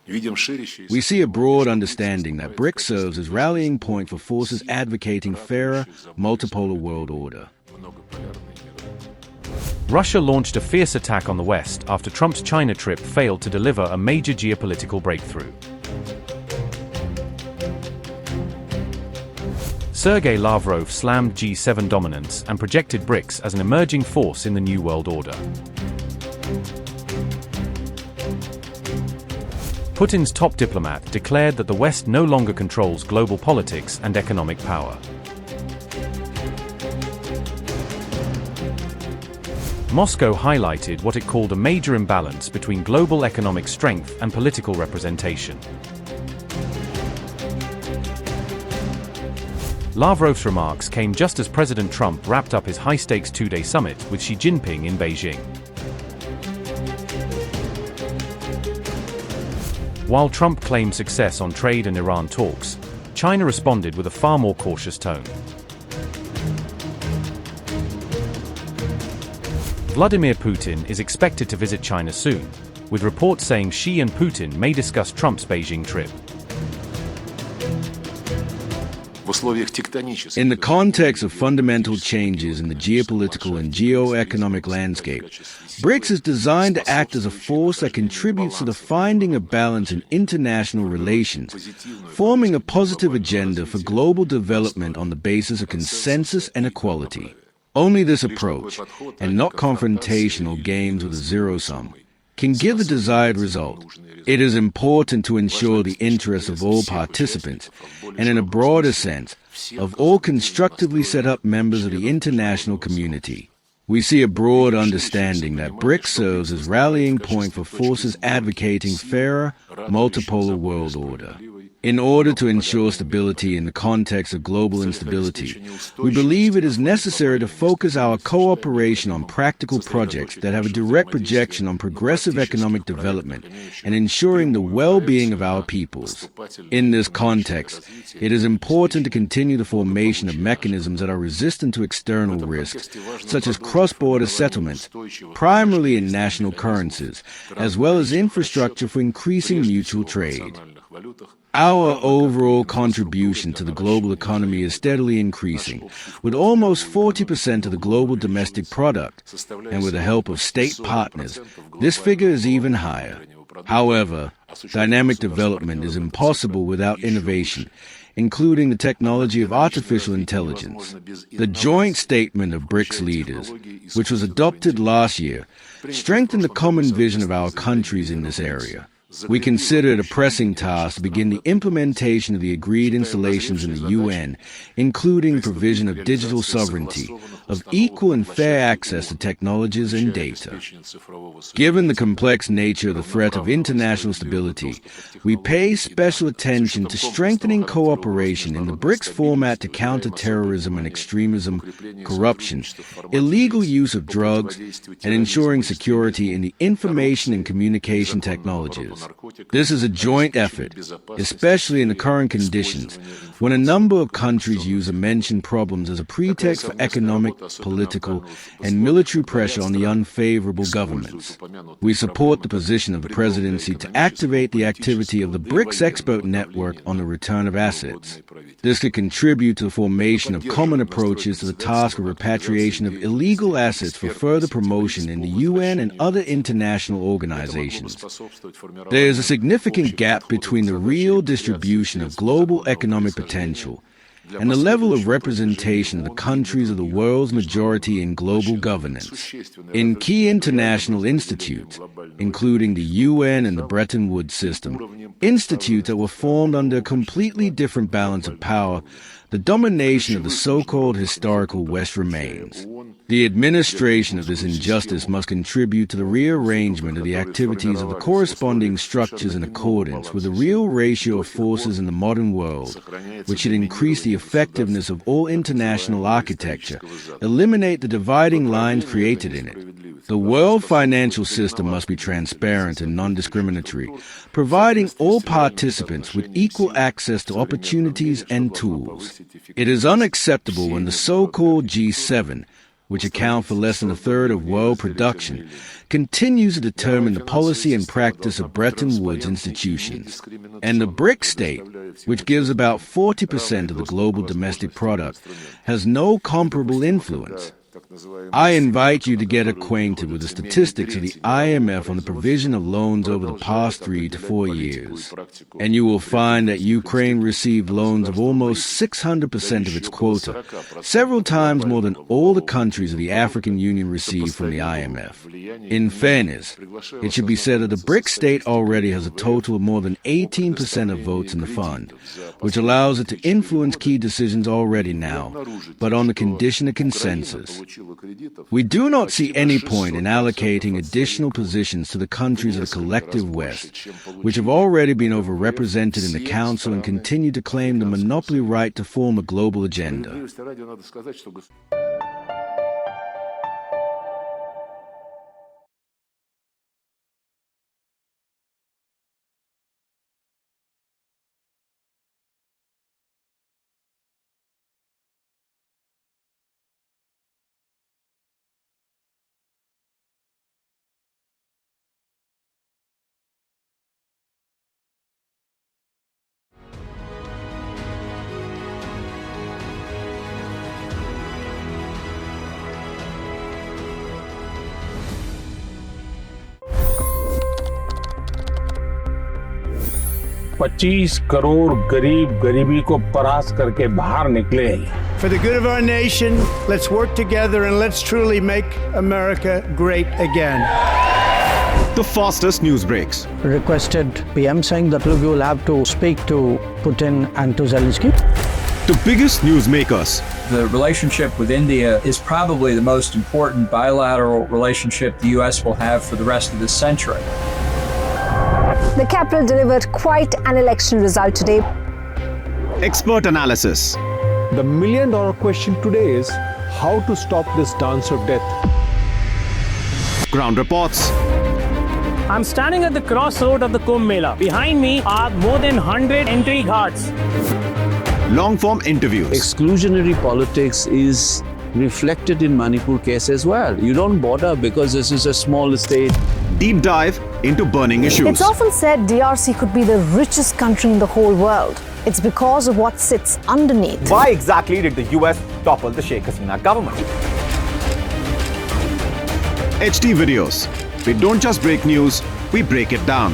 We see a broad understanding that BRICS serves as rallying point for forces advocating fairer, multipolar world order. Russia launched a fierce attack on the West after Trump's China trip failed to deliver a major geopolitical breakthrough. Sergei Lavrov slammed G7 dominance and projected BRICS as an emerging force in the New World Order. Putin's top diplomat declared that the West no longer controls global politics and economic power. Moscow highlighted what it called a major imbalance between global economic strength and political representation. Lavrov's remarks came just as President Trump wrapped up his high-stakes two-day summit with Xi Jinping in Beijing. While Trump claimed success on trade and Iran talks, China responded with a far more cautious tone. Vladimir Putin is expected to visit China soon, with reports saying Xi and Putin may discuss Trump's Beijing trip. In the context of fundamental changes in the geopolitical and geoeconomic landscape, BRICS is designed to act as a force that contributes to the finding of balance in international relations, forming a positive agenda for global development on the basis of consensus and equality. Only this approach, and not confrontational games with a zero-sum, can give the desired result. It is important to ensure the interests of all participants, and in a broader sense, of all constructively set up members of the international community. We see a broad understanding that BRICS serves as rallying point for forces advocating fairer, multipolar world order. In order to ensure stability in the context of global instability, we believe it is necessary to focus our cooperation on practical projects that have a direct projection on progressive economic development and ensuring the well-being of our peoples. In this context, it is important to continue the formation of mechanisms that are resistant to external risks, such as cross-border settlements, primarily in national currencies, as well as infrastructure for increasing mutual trade. Our overall contribution to the global economy is steadily increasing, with almost 40% of the global domestic product, and with the help of state partners, this figure is even higher. However, dynamic development is impossible without innovation, including the technology of artificial intelligence. The joint statement of BRICS leaders, which was adopted last year, strengthened the common vision of our countries in this area. We consider it a pressing task to begin the implementation of the agreed installations in the UN, including provision of digital sovereignty, of equal and fair access to technologies and data. Given the complex nature of the threat of international stability, we pay special attention to strengthening cooperation in the BRICS format to counter terrorism and extremism, corruption, illegal use of drugs, and ensuring security in the information and communication technologies. This is a joint effort, especially in the current conditions, when a number of countries use the mentioned problems as a pretext for economic, political, and military pressure on the unfavorable governments. We support the position of the presidency to activate the activity of the BRICS expert network on the return of assets. This could contribute to the formation of common approaches to the task of repatriation of illegal assets for further promotion in the UN and other international organizations. There is a significant gap between the real distribution of global economic potential and the level of representation of the countries of the world's majority in global governance. In key international institutes, including the UN and the Bretton Woods system, institutes that were formed under a completely different balance of power, the domination of the so-called historical West remains. The administration of this injustice must contribute to the rearrangement of the activities of the corresponding structures in accordance with the real ratio of forces in the modern world, which should increase the effectiveness of all international architecture, eliminate the dividing lines created in it. The world financial system must be transparent and non-discriminatory, providing all participants with equal access to opportunities and tools. It is unacceptable when the so-called G7, which account for less than a third of world production, continues to determine the policy and practice of Bretton Woods institutions. And the BRICS state, which gives about 40% of the global domestic product, has no comparable influence. I invite you to get acquainted with the statistics of the IMF on the provision of loans over the past 3 to 4 years. And you will find that Ukraine received loans of almost 600% of its quota, several times more than all the countries of the African Union received from the IMF. In fairness, it should be said that the BRICS state already has a total of more than 18% of votes in the fund, which allows it to influence key decisions already now, but on the condition of consensus. We do not see any point in allocating additional positions to the countries of the collective West, which have already been overrepresented in the Council and continue to claim the monopoly right to form a global agenda. $25 crore गरीब गरीबी को परास्त करके बाहर निकले। For the good of our nation, let's work together and let's truly make America great again. The fastest news breaks. Requested PM saying that look, you will have to speak to Putin and to Zelensky. The biggest newsmakers. The relationship with India is probably the most important bilateral relationship the U.S. will have for the rest of this century. The capital delivered quite an election result today. Expert analysis. The million-dollar question today is how to stop this dance of death. Ground reports. I'm standing at the crossroad of the Kumbh Mela. Behind me are more than 100 entry ghats. Long-form interviews. Exclusionary politics is reflected in Manipur case as well. You don't bother because this is a small state. Deep dive into burning issues. It's often said DRC could be the richest country in the whole world. It's because of what sits underneath. Why exactly did the US topple the Sheikh Hasina government? HT videos. We don't just break news, we break it down.